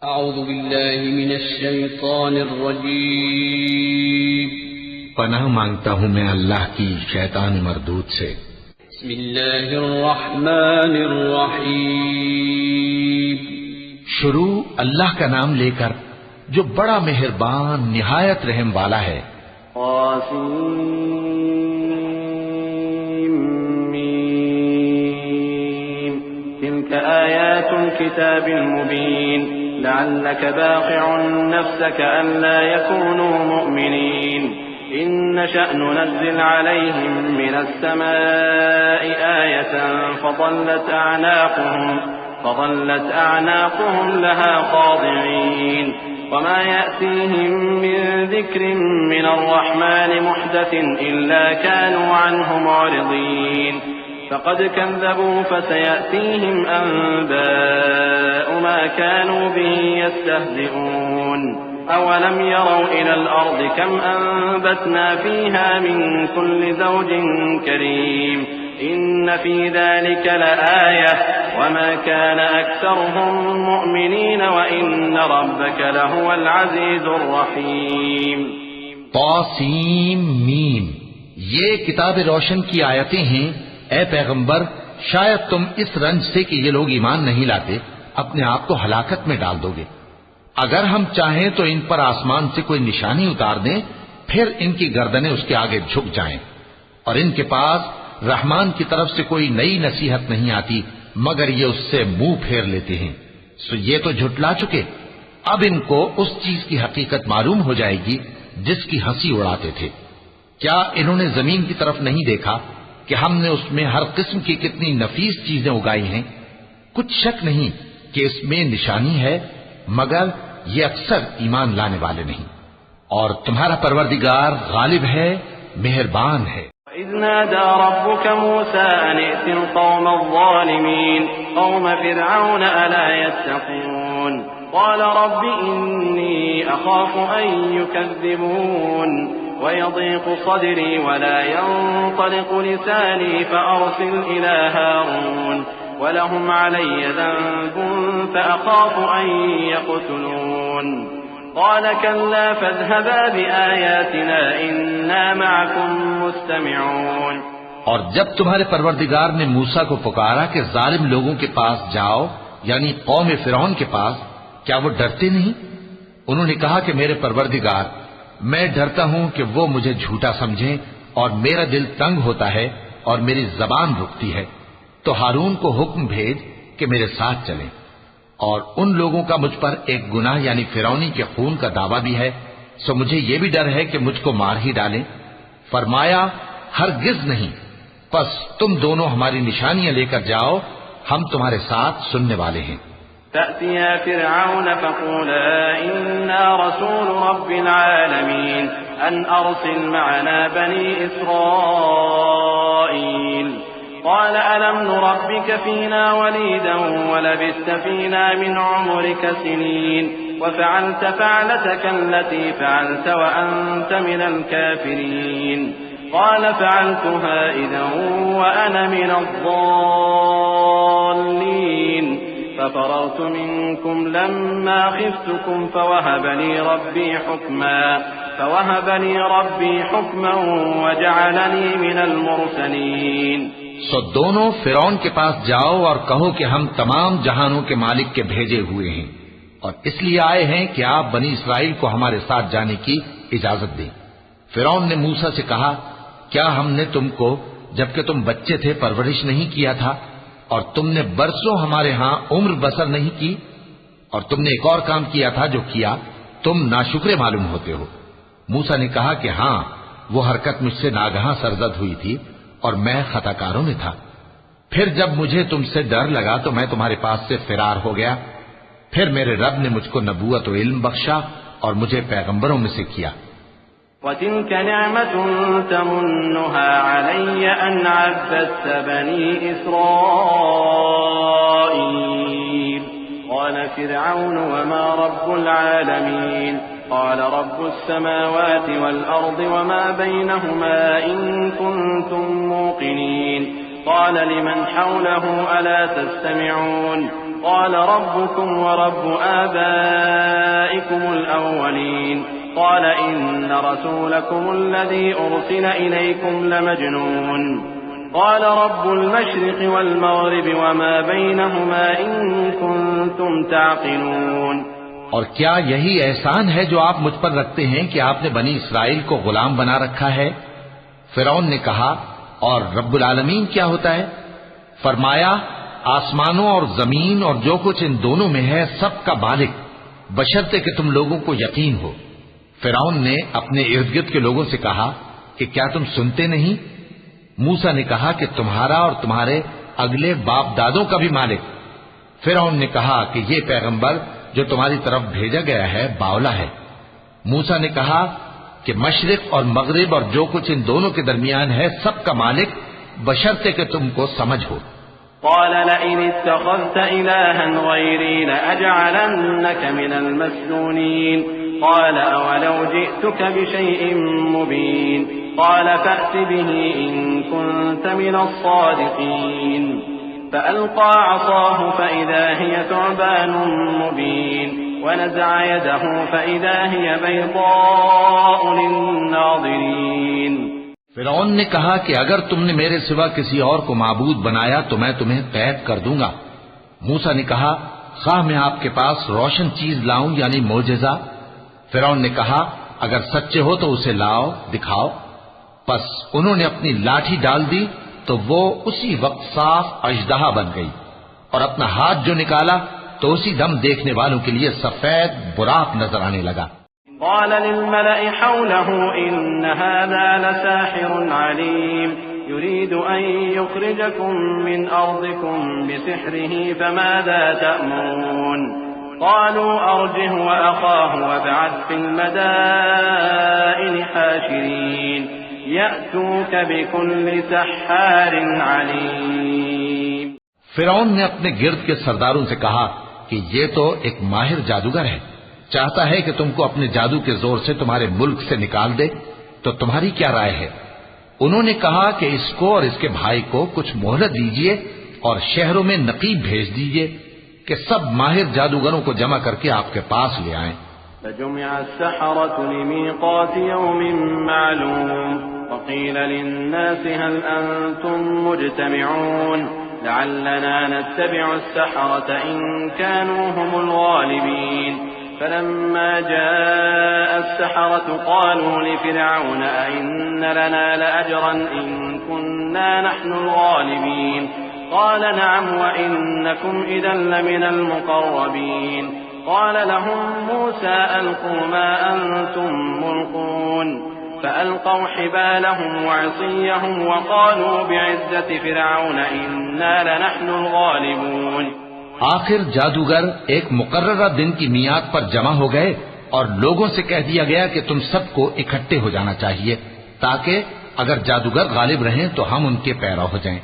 अऊज़ु बिल्लाहि मिनश शैतानिर रजीम। पनाह मांगता हूँ मैं अल्लाह की शैतान मरदूद से। बिस्मिल्लाहिर रहमानिर रहीम। शुरू अल्लाह का नाम लेकर जो बड़ा मेहरबान निहायत रहम वाला है। तिल्क आयातुल किताबिल मुबीन लअल्लक बाक़िउन नफ्सक अल्ला यकूनू मुअमिनीन इन नशअ नुनज़्ज़िल अलैहिम मिनस समाई आयतन फज़ल्लत अअनाक़ुहुम लहा ख़ादिईन वमा यअतीहिम मिन ज़िक्रिन मिनर रहमानि मुहदसिन इल्ला कानू अन्हु मुअरिज़ीन फ़क़द कज़्ज़बू फसयअतीहिम अन्बाअु मा कानू बिही यस्तहज़िऊन अवलम यरौ इलल अर्दि कम अन्बतना फ़ीहा मिन कुल्लि ज़ौजिन करीम इन्न फ़ी ज़ालिक लआयह वमा कान अक्सरुहुम मुअमिनीन व इन्न रब्बक लहुवल अज़ीज़ुर रहीम। तौसीम मीम, ये किताब रोशन की आयतें हैं। ए पैगंबर, शायद तुम इस रंज से कि ये लोग ईमान नहीं लाते अपने आप को हलाकत में डाल दोगे। अगर हम चाहें तो इन पर आसमान से कोई निशानी उतार दें, फिर इनकी गर्दनें उसके आगे झुक जाएं, और इनके पास रहमान की तरफ से कोई नई नसीहत नहीं आती मगर ये उससे मुंह फेर लेते हैं। सो ये तो झुटला चुके, अब इनको उस चीज की हकीकत मालूम हो जाएगी जिसकी हंसी उड़ाते थे। क्या इन्होंने जमीन की तरफ नहीं देखा कि हमने उसमें हर किस्म की कितनी नफीस चीजें उगाई हैं? कुछ शक नहीं कि इसमें निशानी है, मगर ये अक्सर ईमान लाने वाले नहीं। और तुम्हारा परवरदिगार गालिब है, मेहरबान है। इज़ नादा रब्बुक मूसा अन इतिल क़ौमज़ ज़ालिमीन क़ौम फ़िरऔन अला यत्तक़ून क़ाल रब्बि इन्नी अख़ाफ़ु अन युकज़्ज़िबून वयज़ीक़ु सद्री वला यंतलिक़ु लिसानी फ़अरसिल इला हारून वलहुम अलय्य ज़न्बुन फ़अख़ाफ़ु अन यक़्तुलून क़ाल कल्ला फ़ाज़हबा बिआयातिना इन्ना मअकुम मुस्तमिऊन। और जब तुम्हारे परवरदिगार ने मूसा को पुकारा कि जालिम लोगों के पास जाओ, यानी कौम फिरौन के पास, क्या वो डरते नहीं? उन्होंने कहा कि मेरे परवरदिगार, मैं डरता हूं कि वो मुझे झूठा समझें और मेरा दिल तंग होता है और मेरी जबान रुकती है। तो हारून को हुक्म भेज कि मेरे साथ चलें। और उन लोगों का मुझ पर एक गुनाह यानी फिरौनी के खून का दावा भी है, सो मुझे ये भी डर है कि मुझको मार ही डालें। फरमाया, हरगिज नहीं, बस तुम दोनों हमारी निशानियां लेकर जाओ, हम तुम्हारे साथ सुनने वाले हैं। तअतिया फ़िरऔन फ़क़ूला इन्ना रसूल रब्बिल आलमीन अन अरसिल मअना बनी इस्राईल क़ाल अलम नुरब्बिक फ़ीना वलीदन वलबिस्त फ़ीना मिन उम्रिक सिनीन वफ़अलत फ़अलतक अल्लती फ़अलत वअन्त मिनल काफ़िरीन क़ाल फ़अलतुहा इज़न वअना मिनज़्ज़ाल्लीन फ़फ़ररत मिनकुम लम्मा ख़िफ़्तुकुम फ़वहब ली रब्बी हुक्मन वजअलनी मिनल मुरसलीन। सो दोनों फिरौन के पास जाओ और कहो कि हम तमाम जहानों के मालिक के भेजे हुए हैं और इसलिए आए हैं कि आप बनी इसराइल को हमारे साथ जाने की इजाजत दें। फिरौन ने मूसा से कहा, क्या हमने तुमको जबकि तुम बच्चे थे परवरिश नहीं किया था और तुमने बरसों हमारे यहां उम्र बसर नहीं की? और तुमने एक और काम किया था जो किया तुम नाशुक्रे मालूम होते हो। मूसा ने कहा कि हां, वो हरकत मुझसे नागहां सरजद हुई थी और मैं खताकारों में था। फिर जब मुझे तुमसे डर लगा तो मैं तुम्हारे पास से फिरार हो गया। फिर मेरे रब ने मुझको नबूवत और इल्म बख्शा और मुझे पैगंबरों में से किया। वतिल्क निअमतुन तमुन्नुहा अलय्य अन अब्बदत बनी इस्राईल क़ाल फ़िरऔन वमा रब्बुल आलमीन क़ाल रब्बुस समावाति वल अर्दि वमा बैनहुमा इन कुन्तुम मूक़िनीन क़ाल लिमन हौलहु अला तस्तमिऊन قال ربكم ورب آبائكم الأولين قال إن رسولكم الذي أرسل إليكم لمجنون قال رب المشرق والمغرب وما بينهما إن كنتم تعقلون। और क्या यही एहसान है जो आप मुझ पर रखते हैं कि आपने बनी इसराइल को गुलाम बना रखा है? फिरौन ने कहा, और रब्बुल आलमीन क्या होता है? फरमाया, आसमानों और जमीन और जो कुछ इन दोनों में है सबका मालिक, बशर्ते कि तुम लोगों को यकीन हो। फिरौन ने अपने इर्द गिर्द के लोगों से कहा कि क्या तुम सुनते नहीं? मूसा ने कहा कि तुम्हारा और तुम्हारे अगले बाप दादों का भी मालिक। फिरौन ने कहा कि ये पैगंबर जो तुम्हारी तरफ भेजा गया है बावला है। मूसा ने कहा कि मशरिक और मगरिब और जो कुछ इन दोनों के दरमियान है सबका मालिक, बशर्ते कि तुमको समझ हो। قال لئن اتخذت إلها غيري لأجعلنك من المسجونين قال أولو جئتك بشيء مبين قال فأت به إن كنت من الصادقين فألقى عصاه فإذا هي ثعبان مبين ونزع يده فإذا هي بيضاء للناظرين। फिरौन ने कहा कि अगर तुमने मेरे सिवा किसी और को माबूद बनाया तो मैं तुम्हें कैद कर दूंगा। मूसा ने कहा, खाह मैं आपके पास रोशन चीज लाऊं यानी मोजेजा? फिरौन ने कहा, अगर सच्चे हो तो उसे लाओ, दिखाओ। बस उन्होंने अपनी लाठी डाल दी तो वो उसी वक्त साफ अजदहा बन गई, और अपना हाथ जो निकाला तो उसी दम देखने वालों के लिए सफेद बुराक नजर आने लगा। قال للملأ حوله إن هذا لساحر عليم يريد أن يخرجكم من أرضكم بسحره فماذا تأمرون قالوا أرجه وأخاه وابعث في المدائن حاشرين يأتوك بكل سحار عليم। फिरौन ने अपने गिर्द के सरदारों से कहा कि ये तो एक माहिर जादूगर है, चाहता है कि तुमको अपने जादू के जोर से तुम्हारे मुल्क से निकाल दे, तो तुम्हारी क्या राय है? उन्होंने कहा कि इसको और इसके भाई को कुछ मोहलत दीजिए और शहरों में नकीब भेज दीजिए कि सब माहिर जादूगरों को जमा करके आपके पास ले आएं। فجمع السحرة لميقات يوم معلوم وقيل للناس هل أنتم مجتمعون لعلنا نتبع السحرة إن كانوا هم الغالبين فلما جاء السحرة قالوا لفرعون أئن لنا لأجرا إن كنا نحن الغالبين قال نعم وإنكم إذا لمن المقربين قال لهم موسى ألقوا ما أنتم ملقون فألقوا حبالهم وعصيهم وقالوا بعزة فرعون إنا لنحن الغالبون। आखिर जादूगर एक मुकर्ररा दिन की मियाद पर जमा हो गए और लोगों से कह दिया गया कि तुम सबको इकट्ठे हो जाना चाहिए ताकि अगर जादूगर गालिब रहें तो हम उनके पैरा हो जाएं।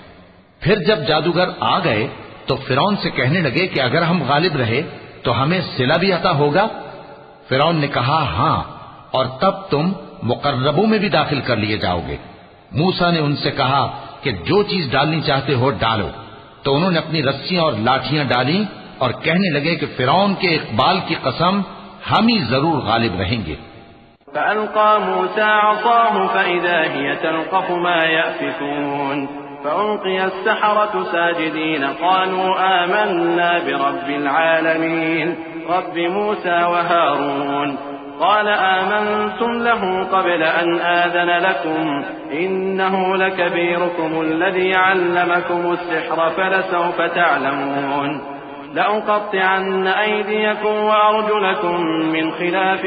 फिर जब जादूगर आ गए तो फिरौन से कहने लगे कि अगर हम गालिब रहे तो हमें सिला भी अता होगा? फिरौन ने कहा, हां, और तब तुम मुकर्रबों में भी दाखिल कर लिए जाओगे। मूसा ने उनसे कहा कि जो चीज डालनी चाहते हो डालो, तो उन्होंने अपनी रस्सियां और लाठियां डाली और कहने लगे कि फिरौन के इकबाल की कसम हम ही जरूर गालिब रहेंगे। فألقى موسى عصاه فإذا هي تلقف ما يأفكون فألقي السحرة ساجدين قالوا آمنا برب العالمين رب موسى وهارون قال آمنتم له قبل أن آذن لكم إنه لكبيركم الذي علمكم السحر فلسوف تعلمون لأقطعن أيديكم وأرجلكم من خلاف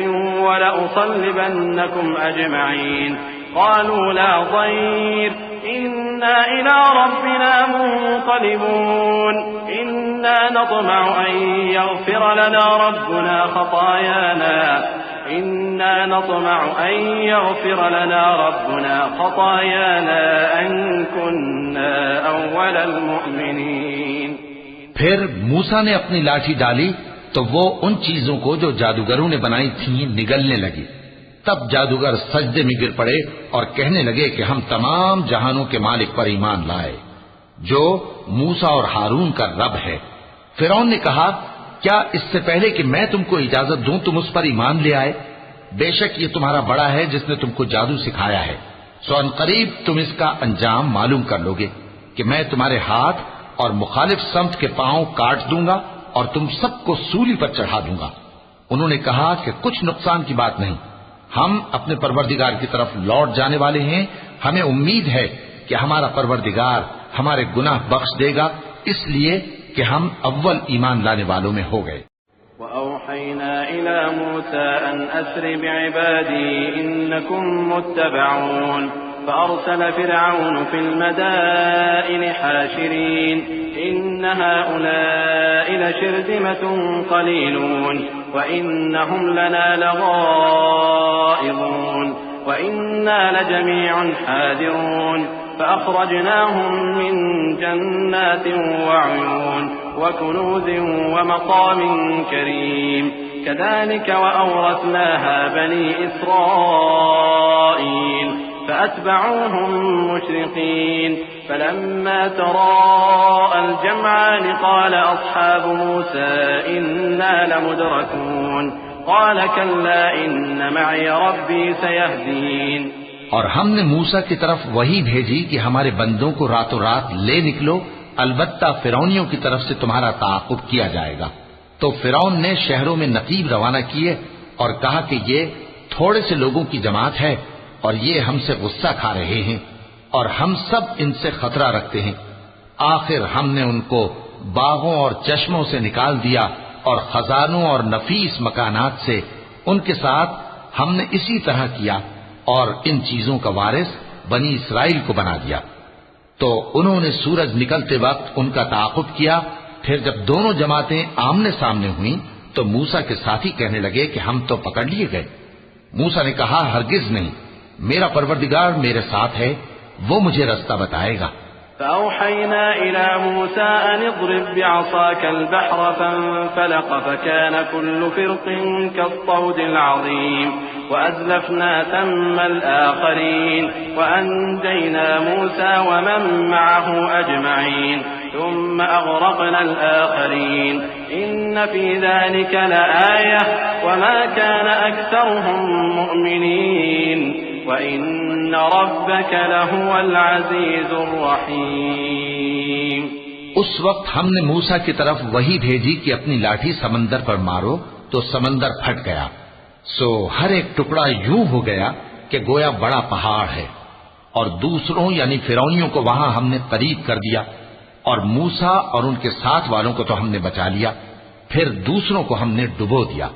ولأصلبنكم أجمعين قالوا لا ضير إنا إلى ربنا منقلبون إنا نطمع أن يغفر لنا ربنا خطايانا إنا نطمع أن يغفر لنا ربنا خطايانا أن كنا أول المؤمنين। फिर मूसा ने अपनी लाठी डाली तो वो उन चीजों को जो जादूगरों ने बनाई थीं निगलने लगी। तब जादूगर सजदे में गिर पड़े और कहने लगे कि हम तमाम जहानों के मालिक पर ईमान लाए, जो मूसा और हारून का रब है। फिरौन ने कहा, क्या इससे पहले कि मैं तुमको इजाजत दूं तुम उस पर ईमान ले आए? बेशक ये तुम्हारा बड़ा है जिसने तुमको जादू सिखाया है। सो अनकरीब तुम इसका अंजाम मालूम कर लोगे कि मैं तुम्हारे हाथ और मुखालिफ समत के पांव काट दूंगा और तुम सबको सूली पर चढ़ा दूंगा। उन्होंने कहा कि कुछ नुकसान की बात नहीं, हम अपने परवरदिगार की तरफ लौट जाने वाले हैं। हमें उम्मीद है कि हमारा परवरदिगार हमारे गुनाह बख्श देगा, इसलिए कि हम अव्वल ईमान लाने वालों में हो गए। वअौहैना इला मूसा अन अस्रि बिइबादी इन्नकुम मुत्तबऊन फअरसल फिरऔन फिल मदाइनि हाशिरीन इन्न हाउलाइ लशिरदिमतुन क़लीलून व इन्नहुम लना लगाइज़ून व इन्ना लजमीउन हादिरून فأخرجناهم من جنات وعيون وكنوز ومقام كريم كذلك وأورثناها بني إسرائيل فأتبعوهم مشرقين فلما تراءى الجمعان قال أصحاب موسى إنا لمدركون قال كلا إن معي ربي سيهدين। और हमने मूसा की तरफ वही भेजी कि हमारे बंदों को रातों रात ले निकलो, अलबत्ता फिरौनियों की तरफ से तुम्हारा ताक़ुब किया जाएगा। तो फिरौन ने शहरों में नकीब रवाना किए और कहा कि ये थोड़े से लोगों की जमात है और ये हमसे गुस्सा खा रहे हैं और हम सब इनसे खतरा रखते हैं। आखिर हमने उनको बागों और चश्मों से निकाल दिया और खजानों और नफीस मकानात से उनके साथ हमने इसी तरह किया और इन चीजों का वारिस बनी इसराइल को बना दिया। तो उन्होंने सूरज निकलते वक्त उनका ताक़ुब किया। फिर जब दोनों जमातें आमने सामने हुई तो मूसा के साथी कहने लगे कि हम तो पकड़ लिए गए। मूसा ने कहा, हरगिज नहीं, मेरा परवरदिगार मेरे साथ है, वो मुझे रास्ता बताएगा। فأوحينا إلى موسى أن اضرب بعصاك البحر فانفلق فكان كل فرق كالطود العظيم وأزلفنا ثم الآخرين وأنجينا موسى ومن معه أجمعين ثم أغرقنا الآخرين إن في ذلك لآية وما كان أكثرهم مؤمنين وإن ربك لهو العزيز الرحيم। उस वक्त हमने मूसा की तरफ वही भेजी कि अपनी लाठी समंदर पर मारो, तो समंदर फट गया। सो हर एक टुकड़ा यूं हो गया कि गोया बड़ा पहाड़ है। और दूसरों यानी फिरौनियों को वहां हमने करीब कर दिया और मूसा और उनके साथ वालों को तो हमने बचा लिया, फिर दूसरों को हमने डुबो दिया।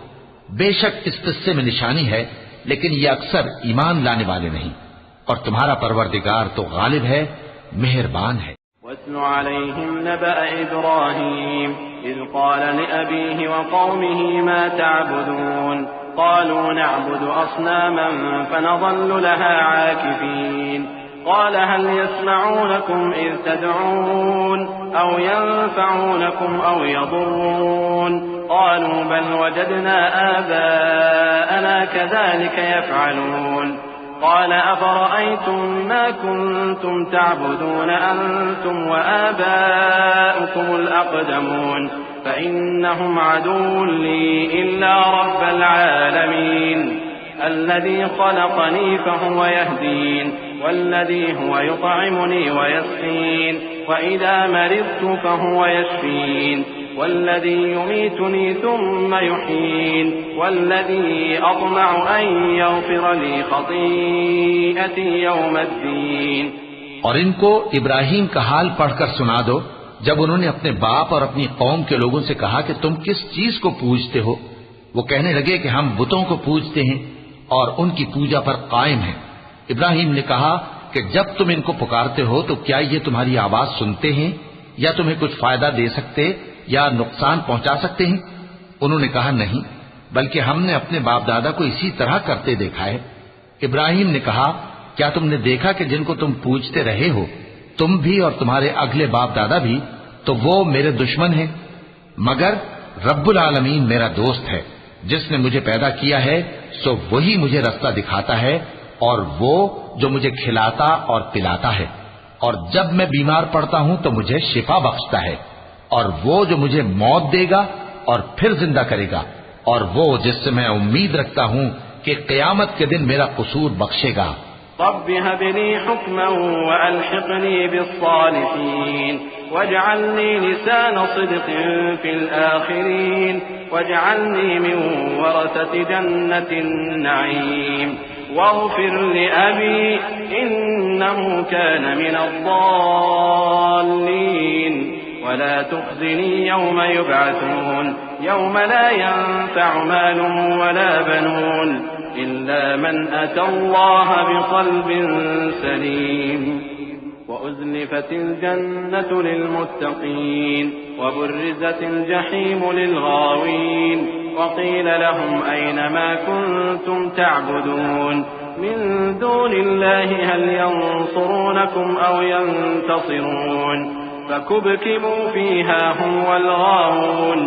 बेशक इस किस्से में निशानी है, लेकिन ये अक्सर ईमान लाने वाले नहीं, और तुम्हारा परवरदिगार तो गालिब है, मेहरबान है। वत्लु अलैहिम नबअ इब्राहीम इज़ क़ाल लिअबीहि व क़ौमिहि मा तअबुदून क़ालू नअबुदु अस्नामन फनज़ल्लु लहा आकिफीन क़ाल हल यस्मऊनकुम इज़ तदऊन औ यंफ़ऊनकुम औ यضुर्रून क़ालू बल वजदना आबाअना कज़ालिक यफ़अलून قال أفرأيتم ما كنتم تعبدون أنتم وآباؤكم الأقدمون فإنهم عدو لي إلا رب العالمين الذي خلقني فهو يهدين والذي هو يطعمني ويسقين وإذا مرضت فهو يشفين والذي يميتني ثم يحيين والذي أطمع أن يغفر لي خطيئتي يوم الدين। और इनको इब्राहिम का हाल पढ़कर सुना दो जब उन्होंने अपने बाप और अपनी कौम के लोगों से कहा कि तुम किस चीज को पूजते हो। वो कहने लगे कि हम बुतों को पूजते हैं और उनकी पूजा पर कायम हैं। इब्राहिम ने कहा कि जब तुम इनको पुकारते हो तो क्या ये तुम्हारी आवाज सुनते हैं या तुम्हें कुछ फायदा दे सकते या नुकसान पहुंचा सकते हैं? उन्होंने कहा, नहीं, बल्कि हमने अपने बाप दादा को इसी तरह करते देखा है। इब्राहिम ने कहा, क्या तुमने देखा कि जिनको तुम पूजते रहे हो, तुम भी और तुम्हारे अगले बाप दादा भी, तो वो मेरे दुश्मन हैं, मगर रब्बुल आलमीन मेरा दोस्त है। जिसने मुझे पैदा किया है सो वही मुझे रास्ता दिखाता है और वो जो मुझे खिलाता और पिलाता है, और जब मैं बीमार पड़ता हूं तो मुझे शिफा बख्शता है। और वो जो मुझे मौत देगा और फिर जिंदा करेगा, और वो जिससे मैं उम्मीद रखता हूँ कि क़यामत के दिन मेरा कसूर बख्शेगा। रब्बि हबली हुक्मन व अल्हिक़नी बिस्सालिहीन वजअलनी लिसान सिद्क़िन फिल आखिरीन वजअलनी मिन वरसति जन्नतिन नईम वग़फिर लिअबी इन्नहु कान मिनज़ ज़ाल्लीन वला तुख़ज़िनी यौम युबअसून यौम ला यंफ़अु मालुन वला बनून इल्ला मन अतल्लाह बिक़ल्बिन सलीम वउज़्लिफ़तिल जन्नतु लिलमुत्तक़ीन वबुर्रिज़तिल जहीमु लिलग़ावीन वक़ील लहुम ऐन मा कुन्तुम तअबुदून मिन दूनिल्लाहि हल यंसुरूनकुम औ यंतसिरून फकुबकिबू फ़ीहा हुम वल गावून।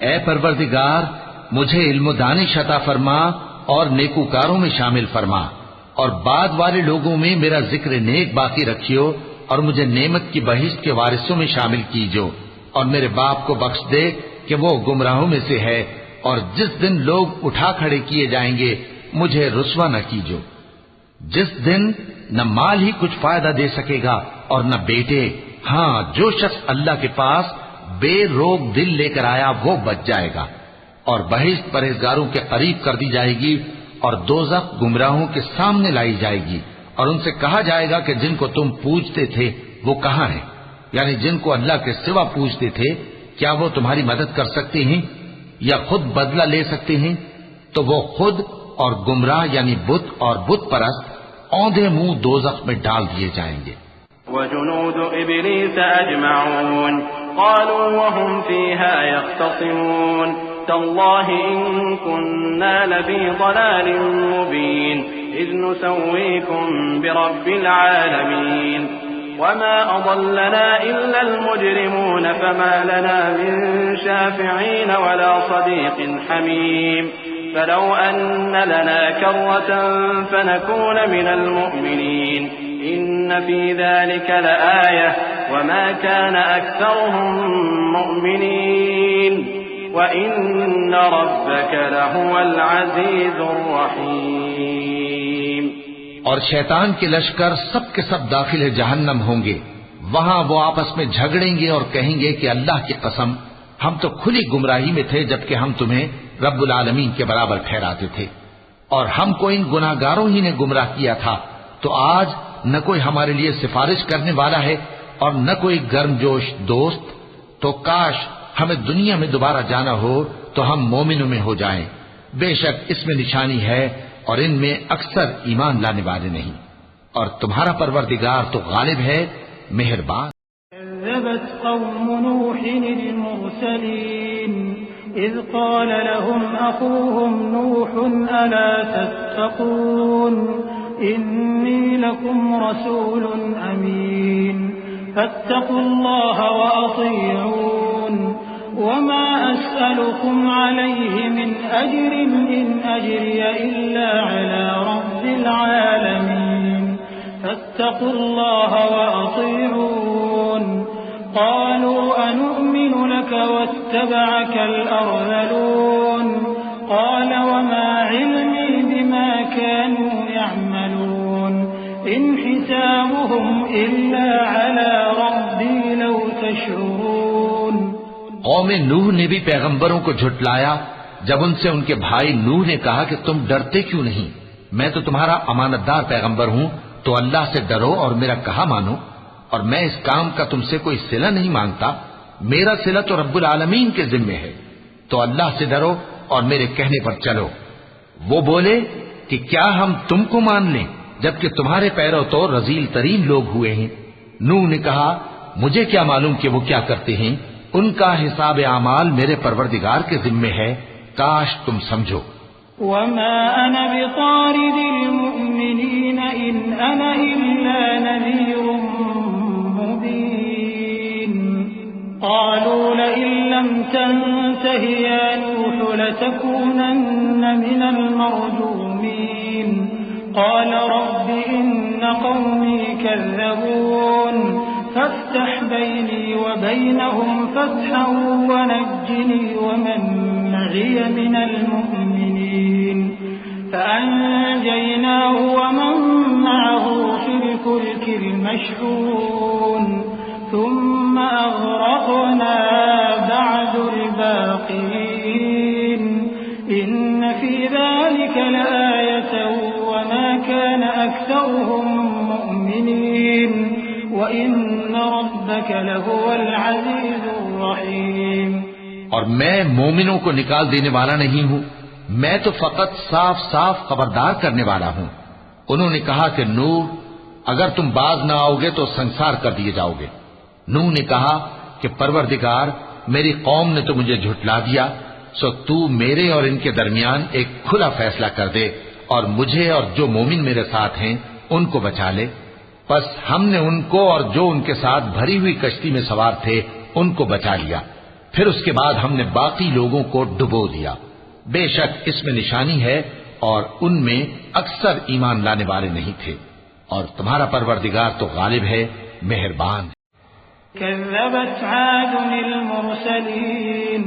ऐ परवरदिगार, मुझे इल्म दानिश अता फरमा और नेकूकारों में शामिल फरमा, और बाद वाले लोगों में मेरा जिक्र नेक बाकी रखियो, और मुझे नेमत की बहिश्त के वारिसों में शामिल कीजो, और मेरे बाप को बख्श दे कि वो गुमराहों में से है, और जिस दिन लोग उठा खड़े किए जाएंगे मुझे रुस्वा न कीजो, जिस दिन न माल ही कुछ फायदा दे सकेगा और न बेटे। हाँ, जो शख्स अल्लाह के पास बेरोग दिल लेकर आया वो बच जाएगा, और बहिश्त परहेजगारों के करीब कर दी जाएगी, और दोज़ख गुमराहों के सामने लाई जाएगी, और उनसे कहा जाएगा कि जिनको तुम पूजते थे वो कहाँ हैं, यानी जिनको अल्लाह के सिवा पूजते थे, क्या वो तुम्हारी मदद कर सकते हैं या खुद बदला ले सकते हैं? तो वो खुद और गुमराह यानी बुत और बुत परस्त औंधे मुंह दोज़ख में डाल दिए जाएंगे। वजुनूद इब्लीस अजमऊन क़ालू वहुम फ़ीहा यख़्तसिमून तल्लाहि इन कुन्ना लफ़ी ज़लालिन मुबीन इज़ नुसव्वीकुम बिरब्बिल आलमीन वमा अज़ल्लना इल्लल मुजरिमून फमा लना मिन शाफ़िईन वला सदीक़िन हमीम फलौ अन्न लना कर्रतन फनकून मिनल मुअ्मिनीन इन्न फ़ी ज़ालिका लआयह वमा कान अक्सरुहुम मुअ्मिनीन व इन्न रब्बका लहुवल अज़ीज़ुर रहीम। और शैतान के लश्कर सब के सब दाखिल जहन्नम होंगे। वहां वो आपस में झगड़ेंगे और कहेंगे कि अल्लाह की कसम, हम तो खुली गुमराही में थे जबकि हम तुम्हें रब्बुल आलमीन के बराबर ठहराते थे, और हमको इन गुनाहगारों ही ने गुमराह किया था। तो आज न कोई हमारे लिए सिफारिश करने वाला है और न कोई गर्मजोश दोस्त। तो काश हमें दुनिया में दोबारा जाना हो तो हम मोमिनों में हो जाएं। बेशक इसमें निशानी है और इनमें अक्सर ईमान लाने वाले नहीं, और तुम्हारा परवरदिगार तो गालिब है, मेहरबान। इज़ क़ाल लहुम अख़ूहुम नूहुन अला तत्तक़ून इन्नी लकुम रसूलुन अमीन फत्तक़ुल्लाह व अतीऊन वमा अस्अलुकुम अलैहि मिन अज्रिन इन अज्रिय इल्ला अला रब्बिल आलमीन फत्तक़ुल्लाह व अतीऊन क़ालू अनु'मिनु लक वत्तबअकल अरज़लून क़ाल वमा इल्मी बिमा कानू यअमलून इन हिसाबुहुम इल्ला अला रब्बी लौ तशऊरून। कौम नूह ने भी पैगंबरों को झुटलाया जब उनसे उनके भाई नूह ने कहा कि तुम डरते क्यों नहीं, मैं तो तुम्हारा अमानतदार पैगंबर हूं, तो अल्लाह से डरो और मेरा कहा मानो, और मैं इस काम का तुमसे कोई सिला नहीं मांगता, मेरा सिला तो रब्बुल आलमीन के जिम्मे है, तो अल्लाह से डरो और मेरे कहने पर चलो। वो बोले कि क्या हम तुमको मान लें जबकि तुम्हारे पैरों तो रजील तरीन लोग हुए हैं। नूह ने कहा, मुझे क्या मालूम कि वो क्या करते हैं, उनका हिसाब आमाल मेरे परवरदिगार के जिम्मे है, काश तुम समझो। वमा अना बितारिदिल मुमिनीन इन अना इल्ला नज़ीरुम मुबीन क़ालू लइन लम तंतहि या नूह लतकूनन्न मिनल मरजूमीन क़ाल रब्बि इन्न क़ौमी कज़्ज़बून فافتح بيني وبينهم فتحا ونجني ومن معي من المؤمنين فأنجيناه ومن معه في الفلك المشحون ثم أغرقنا بعد الباقين إن في ذلك لآية وما كان أكثرهم مؤمنين وإن ربك لهو العزيز الرحيم। और मैं मोमिनों को निकाल देने वाला नहीं हूँ, मैं तो फकत साफ साफ खबरदार करने वाला हूँ। उन्होंने कहा कि नूह, अगर तुम बाज न आओगे तो संसार कर दिए जाओगे। नूह ने कहा कि परवरदिगार, मेरी कौम ने तो मुझे झुठला दिया, सो तू मेरे और इनके दरमियान एक खुला फैसला कर दे और मुझे और जो मोमिन मेरे साथ हैं उनको बचा ले। बस हमने उनको और जो उनके साथ भरी हुई कश्ती में सवार थे उनको बचा लिया। फिर उसके बाद हमने बाकी लोगों को डुबो दिया। बेशक इसमें निशानी है और उनमें अक्सर ईमान लाने वाले नहीं थे, और तुम्हारा परवरदिगार तो गालिब है, मेहरबान है। كذبت عاد المرسلين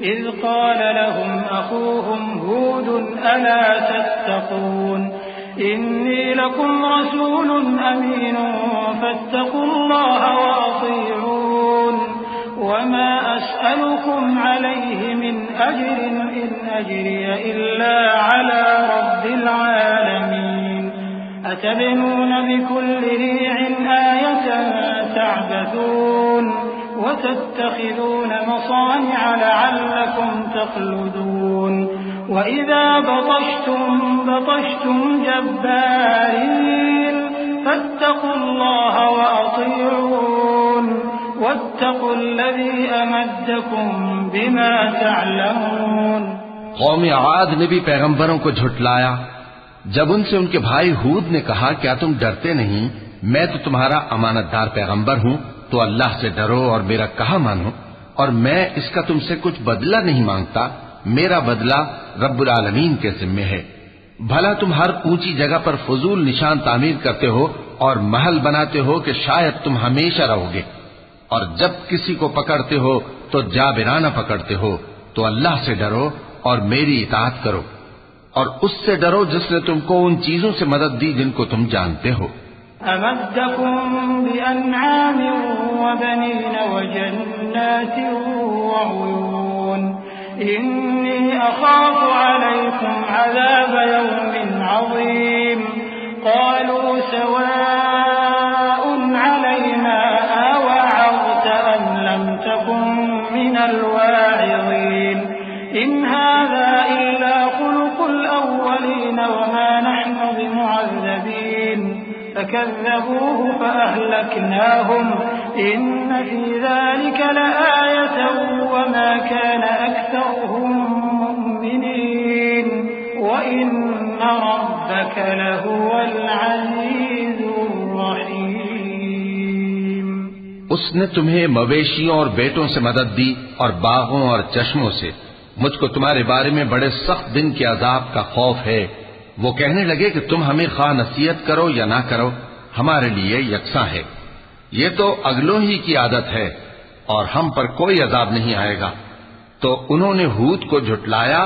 إذ قال لهم أخوهم هود ألا تتقون إني لكم رسول أمين فاتقوا الله وأطيعون وما أسألكم عليه من أجر إن أجري إلا على رب العالمين أتبنون بكل ريع آية تعبثون وتتخذون مصانع لعلكم تخلدون وإذا بطشتم جبارين فاتقوا الله وأطيعون واتقوا الذي أمدكم بما تعلمون। कौम आद ने भी पैगंबरों को झुठलाया जब उनसे उनके भाई हूद ने कहा, क्या तुम डरते नहीं, मैं तो तुम्हारा अमानतदार पैगंबर हूँ, तो अल्लाह से डरो और मेरा कहा मानो, और मैं इसका तुमसे कुछ बदला नहीं मांगता, मेरा बदला रब्बुल आलमीन के जिम्मे है। भला तुम हर ऊंची जगह पर फजूल निशान तामीर करते हो और महल बनाते हो कि शायद तुम हमेशा रहोगे, और जब किसी को पकड़ते हो तो जाबिराना पकड़ते हो, तो अल्लाह से डरो और मेरी इताअत करो, और उससे डरो जिसने तुमको उन चीजों से मदद दी जिनको तुम जानते हो। अमद्दकुम बिअनआम वबनीन वजन्नात वउयून इन्नी अखाफु अलैकुम अज़ाब यौमिन अज़ीम क़ालू सवाउन अलैना अवअज़त अम लम तकुन मिनल वाइज़ीन इन हाज़ा इल्ला खुलुकुल अव्वलीन वमा नहनु बिमुअज़्ज़बीन فكذبوه فأهلكناهم إن في ذلك لآية وما كان أكثرهم مؤمنين وإن ربك لهو العزيز الرحيم। उसने तुम्हें मवेशियों और बेटों से मदद दी और बागों और चश्मों से। मुझको तुम्हारे बारे में बड़े सख्त दिन के अजाब का खौफ है। वो कहने लगे कि तुम हमें खा नसीहत करो या ना करो, हमारे लिए यकसा है। ये तो अगलों ही की आदत है और हम पर कोई अजाब नहीं आएगा। तो उन्होंने हूद को झुठलाया,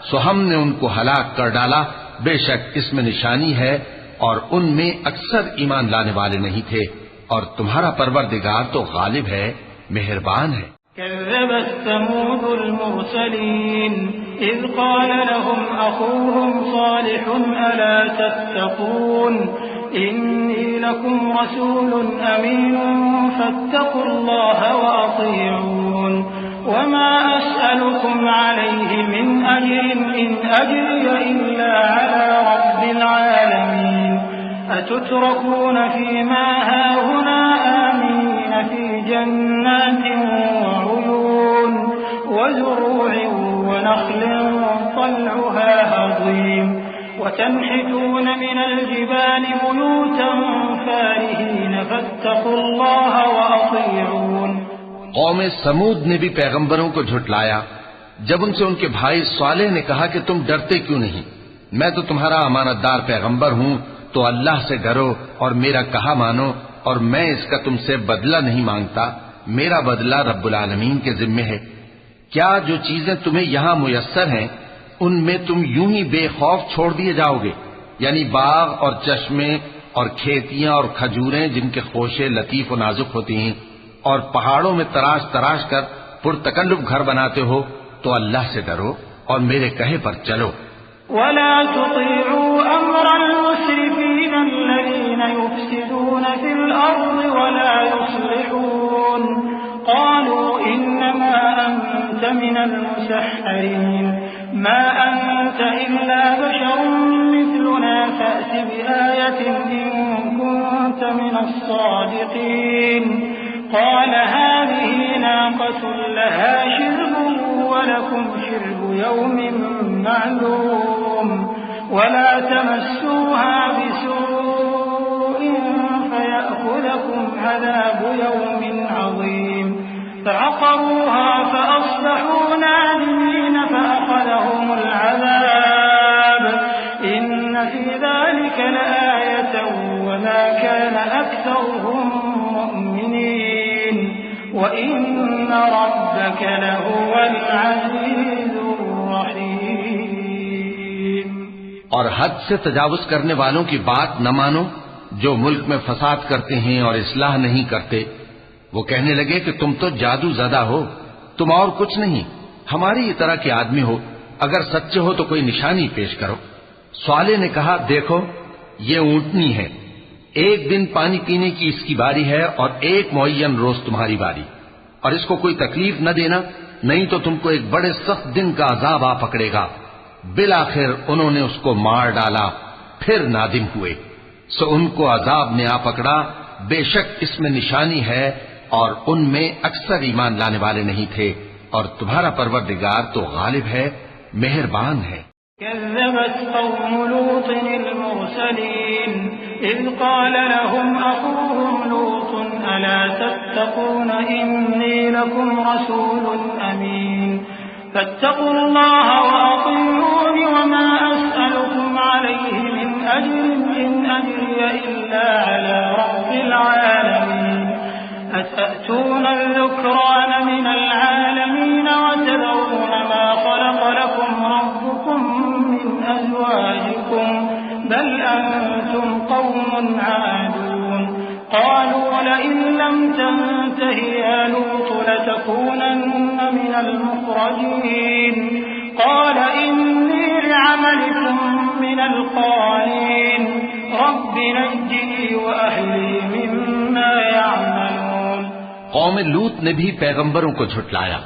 सो हमने उनको हलाक कर डाला। बेशक इसमें निशानी है और उनमें अक्सर ईमान लाने वाले नहीं थे, और तुम्हारा परवरदिगार तो गालिब है, मेहरबान है। كذبت ثمود المرسلين إذ قال لهم أخوهم صالح ألا تتقون إني لكم رسول أمين فاتقوا الله وأطيعون وما أسألكم عليه من أجر إن أجري إلا على رب العالمين أتتركون فيما هاهنا آمنين في جنات وعيون وزروع ونخل طلعها هضيم وتنحتون من الجبال بيوتا فارهين فاتقوا الله وأطيعون। कौम समूद ने भी पैगंबरों को झुठलाया जब उनसे उनके भाई सालेह ने कहा कि तुम डरते क्यों नहीं, मैं तो तुम्हारा अमानतदार पैगंबर हूँ, तो अल्लाह से डरो और मेरा कहा मानो, और मैं इसका तुमसे बदला नहीं मांगता, मेरा बदला रब्बुल आलमीन के जिम्मे है। क्या जो चीजें तुम्हें यहां मुयस्सर हैं उनमें तुम यूं ही बेखौफ छोड़ दिए जाओगे? यानी बाग और चश्मे और खेतियां और खजूरें जिनके खोशे लतीफ और नाजुक होती हैं, और पहाड़ों में तराश तराश कर पुरतकल्लुफ घर बनाते हो, तो अल्लाह से डरो और मेरे कहे पर चलो। वला तुतीउ अम्रल मुस्रिफीन अल्लज़ीना युफ्सिदून फिल अर्ज़ि वला युस्लिहून क़ालू इन्नमा अंत मिनल मुसहहरीन मा अंत इल्ला बशरुन मिथलुना फ़अति बिआयतिन इन कुन्त मिनस सादिक़ीन क़ाल हाज़िही नाक़तुन लहा शिर्बुन वलकुम शिर्बु यौमिन मालूम वला तमस्सूहा बिसूइन फयअख़ुज़कुम अज़ाबु यौमिन अज़ीम फअक़रूहा फअस्बहू नादिमीन फअख़ज़हुमुल अज़ाब इन्न फ़ी ज़ालिक लआयतन वमा कान अक्सरुहुम मुअ्मिनीन वइन्न रब्बक लहुवल अज़ीज़ुर रहीम। और हद से तजावुज करने वालों की बात न मानो, जो मुल्क में फसाद करते हैं और इस्लाह नहीं करते। वो कहने लगे कि तुम तो जादू ज़दा हो, तुम और कुछ नहीं, हमारी ही तरह के आदमी हो, अगर सच्चे हो तो कोई निशानी पेश करो। स्वाले ने कहा, देखो ये ऊंटनी है, एक दिन पानी पीने की इसकी बारी है और एक मुअय्यन रोज तुम्हारी बारी, और इसको कोई तकलीफ न देना, नहीं तो तुमको एक बड़े सख्त दिन का अजाब आ पकड़ेगा। बिलाखिर उन्होंने उसको मार डाला, फिर नादिम हुए, सो उनको अजाब ने आ पकड़ा। बेशक इसमें निशानी है और उनमें अक्सर ईमान लाने वाले नहीं थे, और तुम्हारा परवरदिगार तो गालिब है, मेहरबान है। कज़्ज़बत क़ौमु लूतिन अल-मुरसलीन इज़ क़ाल लहुम अख़ूहुम लूतुन अला तत्तक़ून इन्नी लकुम रसूलुन अमीन फत्तक़ुल्लाह वअतीऊन वमा अस्अलुकुम अलैहि मिन अज्रिन इन अज्रिय इल्ला अला रब्बिल आलमीन अतअतून अज़्ज़ुक्रान मिनल आलमीन वतदऊन मा ख़लक़ लकुम रब्बुकुम मिन अज़वाजिकुम बल अंतुम क़ौमुन आदून क़ालू लइन लम तंतहि या लूत लतकूनन्न मिनल मुख़रजीन क़ाल इन्नी लिअमलिकुम मिनल क़ालीन रब्बि नज्जिनी व अहली मिम्मा यअमलून। कौम लूत ने भी पैगंबरों को झुटलाया।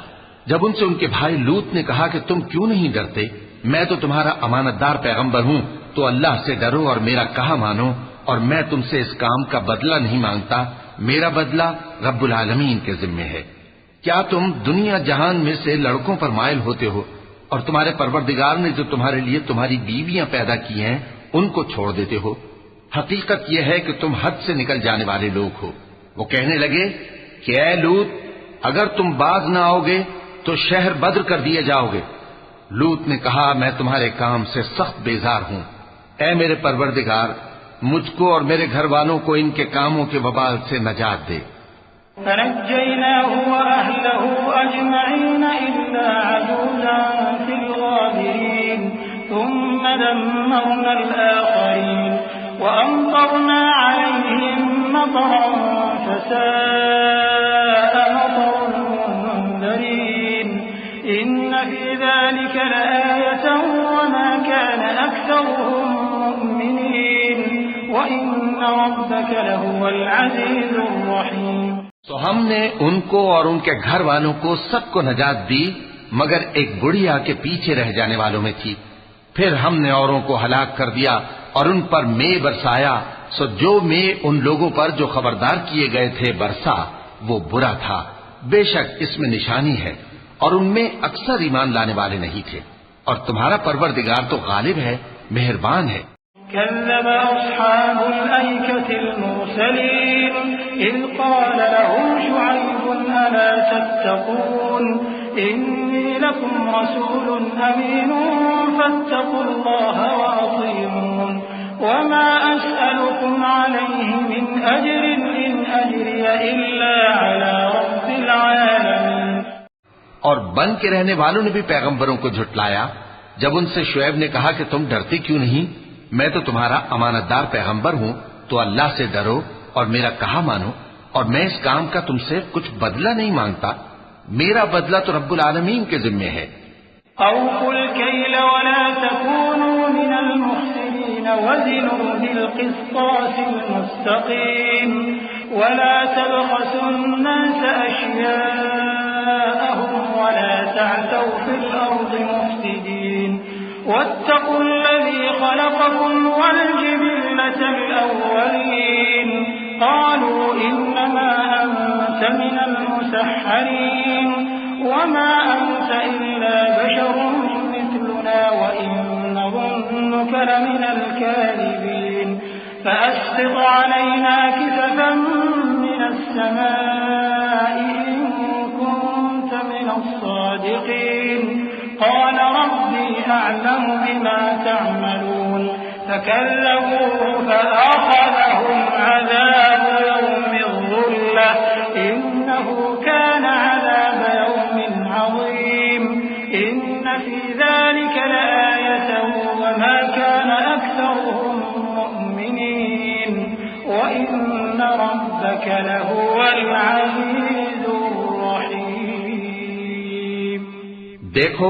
जब उनसे उनके भाई लूत ने कहा कि तुम क्यों नहीं डरते, मैं तो तुम्हारा अमानतदार पैगंबर हूं, तो अल्लाह से डरो और मेरा कहा मानो, और मैं तुमसे इस काम का बदला नहीं मांगता, मेरा बदला रब्बुल आलमीन के जिम्मे है। क्या तुम दुनिया जहान में से लड़कों पर माइल होते हो, और तुम्हारे परवरदिगार ने जो तुम्हारे लिए तुम्हारी बीवियां पैदा की हैं उनको छोड़ देते हो? हकीकत यह है कि तुम हद से निकल जाने वाले लोग हो। वो कहने लगे कि ऐ लूत, अगर तुम बाज न आओगे तो शहर बद्र कर दिए जाओगे। लूत ने कहा, मैं तुम्हारे काम से सख्त बेजार हूं। ऐ मेरे परवरदिगार, मुझको और मेरे घर वालों को इनके कामों के वबाल से नजात दे। फनज्जयनाहु व अहलहु अजमईन इल्ला अजूज़न फिल गाबिरीन थुम्मा दम्मरना al-आखरीन व अमतरना अलैहिम मतरन फसाअ मतरुल मुंज़रीन इन्न फी ज़ालिका लआयतन व मा कान अक्सरुहुम मुअ्मिनीन व इन्न रब्बक लहुवल अज़ीज़ुर रहीम। तो हमने उनको और उनके घर वालों को सबको नजात दी, मगर एक बुढ़िया के पीछे रह जाने वालों में थी। फिर हमने औरों को हलाक कर दिया और उन पर मे बरसाया, सो जो मे उन लोगों पर जो खबरदार किए गए थे बरसा, वो बुरा था। बेशक इसमें निशानी है और उनमें अक्सर ईमान लाने वाले नहीं थे, और तुम्हारा परवरदिगार तो गालिब है, मेहरबान है। कज़्ज़ब अस्हाबुल ऐकतिल मुरसलीन इज़ क़ाल लहुम शुअय्बुन अला तत्तक़ून इन्नी लकुम रसूलुन अमीनुन फत्तक़ुल्लाह व अतीऊन वमा अस्अलुकुम अलैहि मिन अज्रिन इन इल्ला अला रब्बिल आलमीन। और बन के रहने वालों ने भी पैगंबरों को झुटलाया जब उनसे शुएब ने कहा कि तुम डरते क्यों नहीं, मैं तो तुम्हारा अमानतदार पैगंबर हूं, तो अल्लाह से डरो और मेरा कहा मानो, और मैं इस काम का तुमसे कुछ बदला नहीं मांगता, मेरा बदला तो रब्बुल आलमीन के जिम्मे है। औफुल कैल वला तकूनू मिनल मुफ्सिदीन वज़िनू बिल क़िस्तासिल मुस्तक़ीम वला तबख़सुन नास अश्याअहुम वला तअतौ फिल अर्दि मुफ्सिदीन वत्तक़ुल्लज़ी ख़लक़कुम वल जिबिल्लतल अव्वलीन क़ालू इन्नमा अंत मिनल मुसह्हरीन वमा अंत इल्ला बशरुम मिथलुना व इन नज़ुन्नुक लमिनल काज़िबीन फ़अस्क़ित अलैना किसफन मिनस समाइ इन कुन्त मिनस सादिक़ीन क़ाल रब्बी अअलमु बिमा तअमलून फकज़्ज़बूहु फअख़ज़हुम अज़ाबु यौमिज़ ज़ुल्लह इन्नहु कान अज़ाब यौमिन अज़ीम इन्न फ़ी ज़ालिक लआयतन वमा कान अक्सरुहुम मुअ्मिनीन व इन्न रब्बक लहुवल अज़ीज़ुर रहीम। देखो,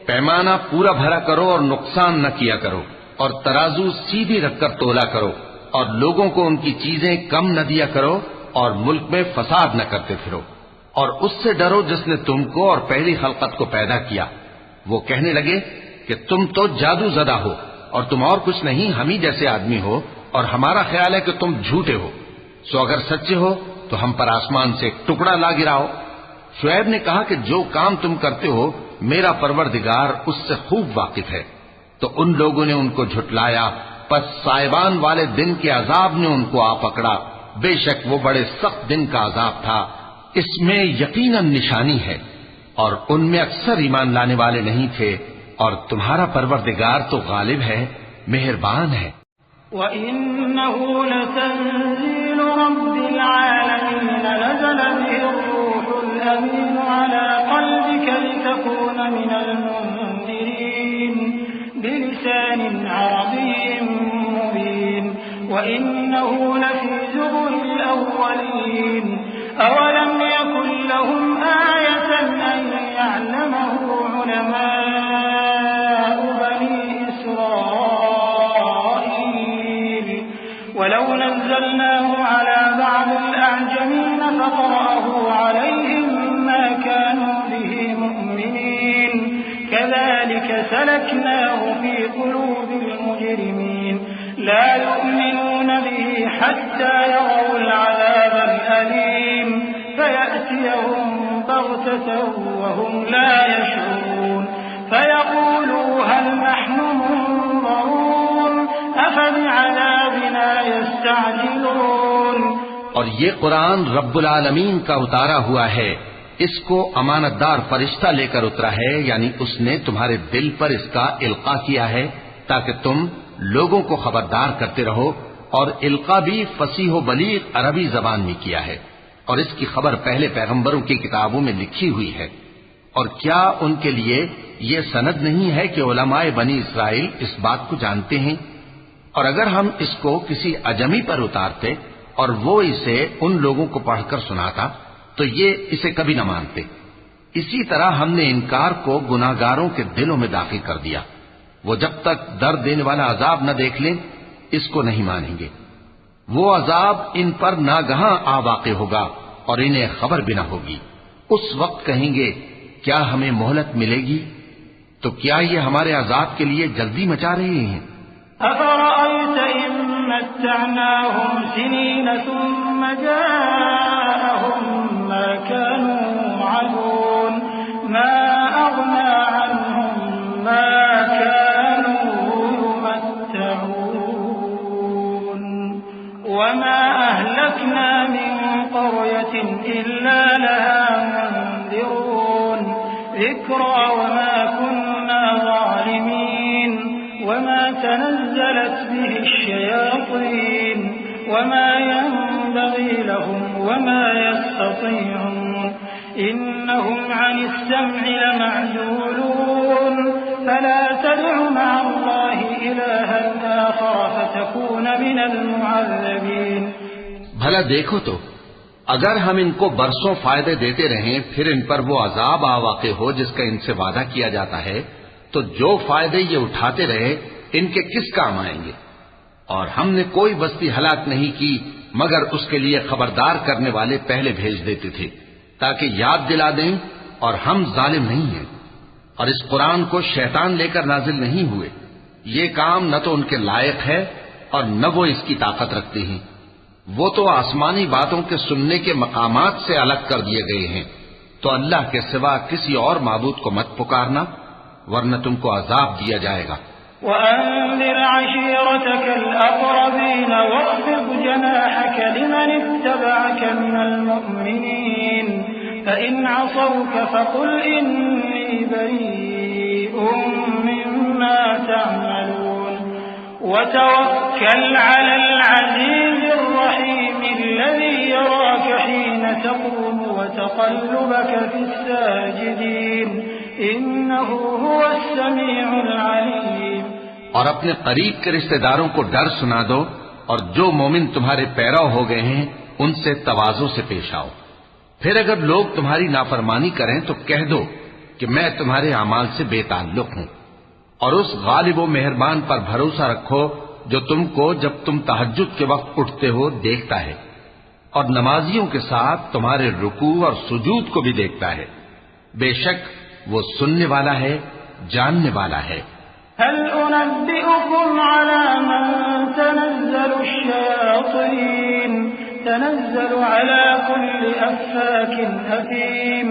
पैमाना पूरा भरा करो और नुकसान न किया करो, और तराजू सीधी रखकर तोला करो, और लोगों को उनकी चीजें कम न दिया करो, और मुल्क में फसाद न करते फिरो, और उससे डरो जिसने तुमको और पहली खलकत को पैदा किया। वो कहने लगे कि तुम तो जादू ज़दा हो और तुम और कुछ नहीं, हम ही जैसे आदमी हो, और हमारा ख्याल है कि तुम झूठे हो। सो अगर सच्चे हो तो हम पर आसमान से एक टुकड़ा ला गिराओ। शुएब ने कहा कि जो काम तुम करते हो मेरा परवरदिगार उससे खूब वाकिफ है। तो उन लोगों ने उनको झुटलाया, पर साइबान वाले दिन के अजाब ने उनको आ पकड़ा। बेशक वो बड़े सख्त दिन का अजाब था, इसमें यकीनन निशानी है, और उनमें अक्सर ईमान लाने वाले नहीं थे, और तुम्हारा परवरदिगार तो गालिब है, मेहरबान है। वइन्नहु लतंज़ीलु रब्बिल आलमीन नज़ल बिहि रूहुल अमीन अला क़ल्बिक लितकून मिनल मुन्ज़िरीन बिलिसानिन अरबिय्यिन मुबीन वइन्नहु लफ़ी ज़ुबुरिल अव्वलीन अवलम यकुन लहुम आयतन अन यअलमहु उलमाउ बनी इस्राईल वलौ नज़्ज़लनाहु अला बअदिल अअजमीन फ़क़रअहु अलैहिम मा कानू बिहि मुअ्मिनीन कज़ालिक सलकनाहु फ़ी क़ुलूबिल मुजरिमीन ला यु'मिनून बिहि हत्ता यरौल अज़ाबल अलीम फयअतियहुम बग़ततन वहुम ला यशऊरून फयक़ूलू हल नहनु मुनज़रून अफ़बिअज़ाबिना यस्तअजिलून। और ये कुरान रब्बुल आलमीन का उतारा हुआ है, इसको अमानतदार फरिश्ता लेकर उतरा है, यानी उसने तुम्हारे दिल पर इसका इल्का किया है ताकि तुम लोगों को खबरदार करते रहो। और इल्का भी फसीह व बलीग अरबी जबान में किया है, और इसकी खबर पहले पैगंबरों की किताबों में लिखी हुई है। और क्या उनके लिए ये सनद नहीं है कि उलमाए बनी इसराइल इस बात को जानते हैं? और अगर हम इसको किसी अजमी पर उतारते और वो इसे उन लोगों को पढ़कर सुनाता तो ये इसे कभी न मानते। इसी तरह हमने इनकार को गुनाहगारों के दिलों में दाखिल कर दिया। वो जब तक दर्द देने वाला अजाब न देख लें इसको नहीं मानेंगे। वो अजाब इन पर नागहां आ वाक़े होगा और इन्हें खबर भी न होगी। उस वक्त कहेंगे क्या हमें मोहलत मिलेगी? तो क्या ये हमारे अजाब के लिए जल्दी मचा रहे हैं? अफ़रअयत इन मत्तअनाहुम सिनीन सुम्म जाअहुम मा कानू युअदून मा अग़ना अन्हुम मा कानू युमत्तऊन वमा अहलकना मिन क़रयतिन इल्ला लहा मुन्ज़िरून ज़िक्रा वमा कुन्ना ज़ालिमीन वमा तनज़्ज़लत बिहि अश्शयातीन वमा ينبغي لهم وما يستطيعون إنهم عن السمع لمعزولون فلا تدع مع الله إلها آخر فتكون من المعذبين। भला देखो तो अगर हम इनको बरसों फायदे देते रहें फिर इन पर वो अजाब आवाक़े हो जिसका इनसे वादा किया जाता है, तो जो फायदे ये उठाते रहे इनके किस काम आएंगे। और हमने कोई बस्ती हलाक नहीं की मगर उसके लिए खबरदार करने वाले पहले भेज देते थे ताकि याद दिला दें, और हम जालिम नहीं हैं। और इस कुरान को शैतान लेकर नाजिल नहीं हुए। ये काम न तो उनके लायक है और न वो इसकी ताकत रखते हैं। वो तो आसमानी बातों के सुनने के मकामात से अलग कर दिए गए हैं। तो अल्लाह के सिवा किसी और माबूद को मत पुकारना, वरना तुमको अजाब दिया जाएगा। वअन्ज़िर अशीरतकल अक़रबीन वख़्फ़िज़ जनाहक लिमन इत्तबअक मिनल मुअ्मिनीन फ़इन असौक फ़क़ुल इन्नी बरीउम मिम्मा तअमलून वतवक्कल अलल अज़ीज़िर रहीम अल्लज़ी यराक हीन तक़ूम वतक़ल्लुबक फ़िस्साजिदीन इन्नहु हुवस समीउल अलीम। और अपने करीब के रिश्तेदारों को डर सुना दो, और जो मोमिन तुम्हारे पैरव हो गए हैं उनसे तवाज़ो से पेश आओ। फिर अगर लोग तुम्हारी नाफरमानी करें तो कह दो कि मैं तुम्हारे अमाल से बेताल्लुक हूं। और उस गालिब व मेहरबान पर भरोसा रखो जो तुमको जब तुम तहज्जुद के वक्त उठते हो देखता है, और नमाजियों के साथ तुम्हारे रुकू और सुजूद को भी देखता है। बेशक वो सुनने वाला है, जानने वाला है। हल उनब्बिउकुम अला मन तनज़्ज़लु अश्शयातीन तनज़्ज़लु अला कुल्लि अफ़्फ़ाकिन असीम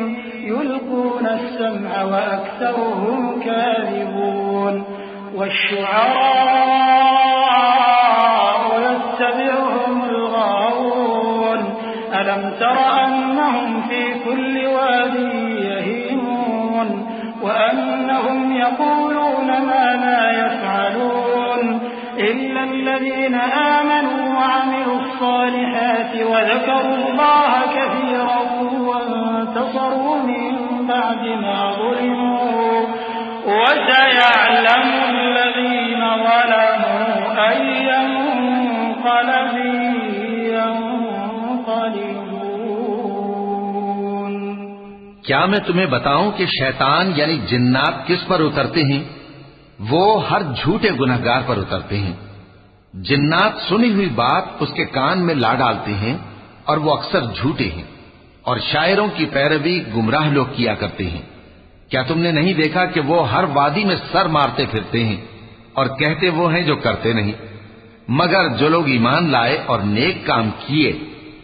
युल्क़ून अस्समअ व अक्सरुहुम काज़िबून वश्शुअराउ यत्तबिउहुमुल गावून अलम तर अन्नहुम फी कुल्लि वादिन यहीमून वअन्नहुम यक़ूलून मा ला यफ़अलून इल्ला الذين آمنوا وعملوا الصالحات وذكروا الله كثيرا وانتصروا من بعد ما ظلموا وسيعلم الذين ظلموا أي منقلب ينقلبون। क्या मैं तुम्हें बताऊं कि शैतान यानी जिन्नात किस पर उतरते हैं? वो हर झूठे गुनहगार पर उतरते हैं। जिन्नात सुनी हुई बात उसके कान में ला डालते हैं और वो अक्सर झूठे हैं, और शायरों की पैरवी गुमराह लोग किया करते हैं। क्या तुमने नहीं देखा कि वो हर वादी में सर मारते फिरते हैं और कहते वो हैं जो करते नहीं। मगर जो लोग ईमान लाए और नेक काम किए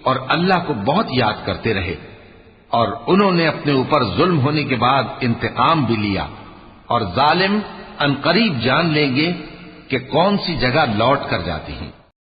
और अल्लाह को बहुत याद करते रहे, और उन्होंने अपने ऊपर जुल्म होने के बाद इंतकाम भी लिया, और जालिम अनकरीब जान लेंगे कि कौन सी जगह लौट कर जाती हैं।